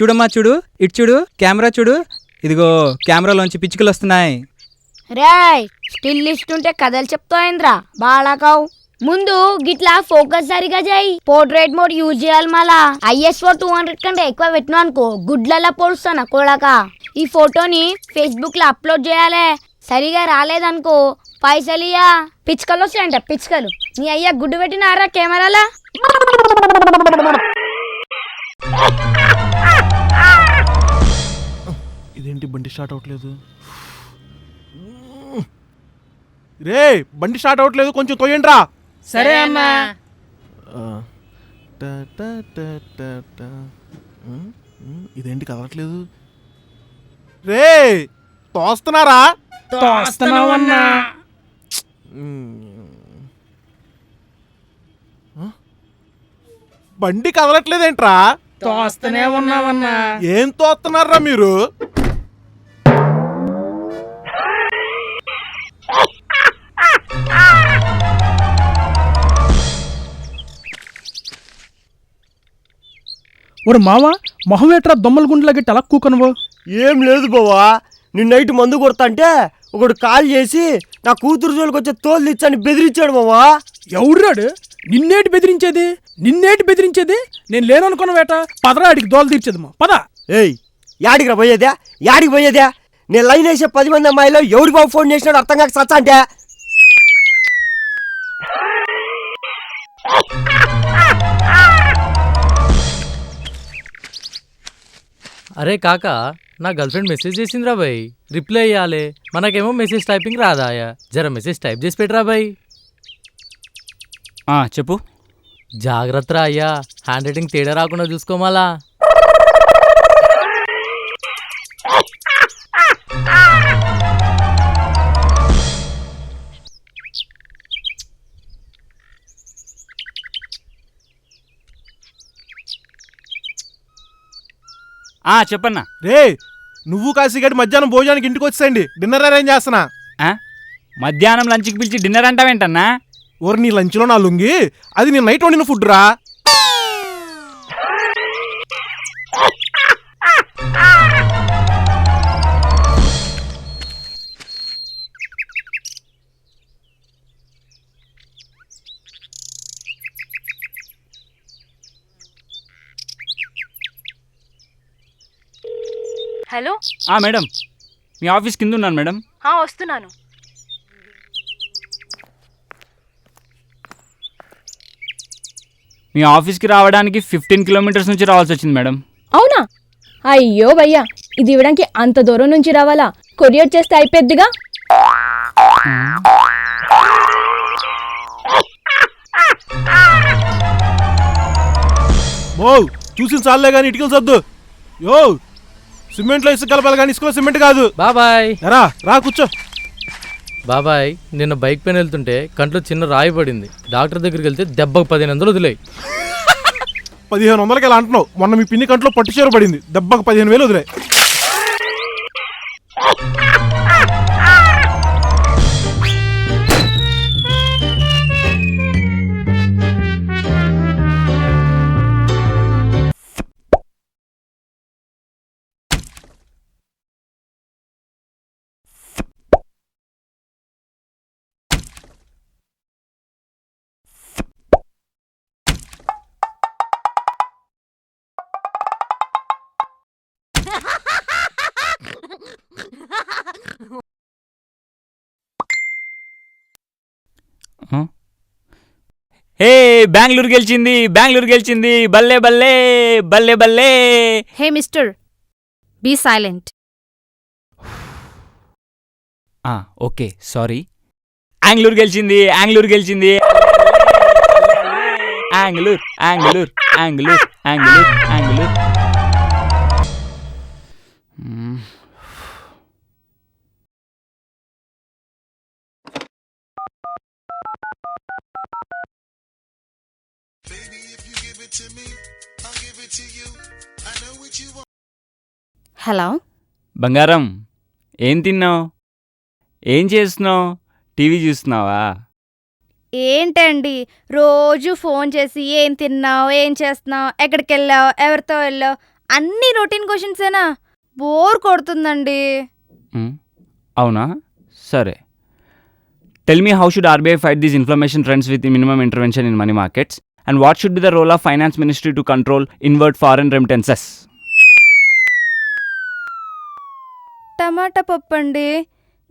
చూడమ్మా చూడు, ఇటు చూడు, కెమెరా చూడు. ఇదిగో కెమెరాలోంచి పిచ్చుకలు వస్తున్నాయి. రాయ్ స్టిల్ ఇస్తుంటే కథలు చెప్తాయింద్రా బాళాకావు. ముందు గిట్లా ఫోకస్ సరిగా చేయి. పోర్ట్రేట్ మోడ్ యూజ్ చేయాలి. మళ్ళా ISO 200 కంటే ఎక్కువ పెట్టినా అనుకో గుడ్లలా పొడుస్తానా కొడక. ఈ ఫోటోని ఫేస్బుక్ లో అప్లోడ్ చేయాలి. సరిగా రాలేదనుకో పైసలు ఇయ్యా. పిచ్చుకలు వస్తాయంట పిచ్చుకలు. నీ అయ్యా గుడ్డు పెట్టినారా కెమెరాలా? ఇదేంటి బండి స్టార్ట్ అవ్వట్లేదు? రే బండి స్టార్ట్ అవ్వట్లేదు, కొంచెం తోయండిరా. సరే అన్నా. ఇదేంటి కదలట్లేదు? రే తోస్తున్నారా? తోస్తున్నావన్నా. బండి కదలట్లేదేంట్రా? తోస్తనే ఉన్నావన్నా. ఏం తోస్తున్నారా మీరు? ఒరు మావా, మొహం ఏట్రా దొమ్మల గుండెలకి టలక్ కూకనువు. ఏం లేదు బావా, నిన్న నైట్ మందు కొడతాంటే ఒకడు కాల్ చేసి నా కూతురు జోలికి వచ్చే తోలు తెచ్చని బెదిరించాడు బావా. ఎవడ్రాడు? నిన్నేటి బెదిరించేది? నేను లేననుకున్న వేట పదరా అడిగి దోలు తీర్చేది మా పద. ఏయ్ యాడికి పోయేదే? నేను లైన్ వేసే 10 మంది అమ్మాయిలో ఎవడి బాబు ఫోన్ చేసినాడు అర్థం కాక సచ్చా అంటే. అరే కాకా, నా గర్ల్ఫ్రెండ్ మెసేజ్ చేసిందిరా బాయ్, రిప్లై ఇయ్యాలి. మనకేమో మెసేజ్ టైపింగ్ రాదాయా, జర మెసేజ్ టైప్ చేసి పెట్టరా బాయ్. చెప్పు. జాగ్రత్త అయ్యా, హ్యాండ్ రైటింగ్ తేడా రాకుండా చూసుకోమాలా. చెప్పన్నా. రే నువ్వు కాశీగడి మధ్యాహ్నం భోజనానికి ఇంటికి వచ్చేయండి, డిన్నర్ అరేంజ్ చేస్తున్నా. మధ్యాహ్నం లంచ్కి పిలిచి డిన్నర్ అంటావేంటన్నా? ఓరు నీ లంచ్లో నా లుంగి, అది నేను నైట్ వండిన ఫుడ్ రా. హలో మేడం, మీ ఆఫీస్ కింద ఉన్నాను మేడం. వస్తున్నాను. మీ ఆఫీస్కి రావడానికి 15 కిలోమీటర్స్ నుంచి రావాల్సి వచ్చింది మేడం. అవునా? అయ్యో భయ్యా, ఇది ఇవ్వడానికి అంత దూరం నుంచి రావాలా? కొరియర్ చేస్తే అయిపోద్దిగా. మో చూసిన చాలే కానీ ఇటుకలు సర్దు. యో సిమెంట్లో ఇసుక కలపాలి కానీ ఇసుకలో సిమెంట్ కాదు. బాబాయ్ రా కూర్చో. బాబాయ్, నిన్న బైక్ పైన వెళ్తుంటే కంట్లో చిన్న రాయి పడింది. డాక్టర్ దగ్గరికి వెళ్తే దెబ్బకు 1500 వదిలేయి. 1500కి ఎలా అంటున్నావు? మొన్న మీ పిన్ని కంట్లో పట్టు చీర పడింది, దెబ్బకు 15,000 వదిలే. బెంగళూరు గెలిచింది. బల్లే బల్లే బల్లే బల్లే. Hey mister, be silent. Okay sorry. యాంగ్లూరు గెలిచింది. యాంగ్లూర్. హలో బంగారం, ఏం తిన్నావు? ఏం చేస్తున్నావు? టీవీ చూస్తున్నావా? ఏంటండి రోజు ఫోన్ చేసి ఏం తిన్నావు, ఏం చేస్తున్నావు, ఎక్కడికి వెళ్ళావు, ఎవరితో వెళ్ళావు అన్ని రొటీన్ క్వశ్చన్సేనా? బోర్ కొడుతుందండి. అవునా, సరే. Tell me, how should RBI fight these inflation trends with minimum intervention in money markets? And what should be the role of finance ministry to control inward foreign remittances? టమాటా పప్పు అండి.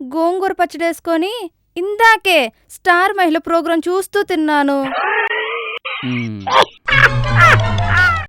గోంగూర పచ్చడేసుకొని ఇందాకే star మహిళ programme చూస్తూ తిన్నాను.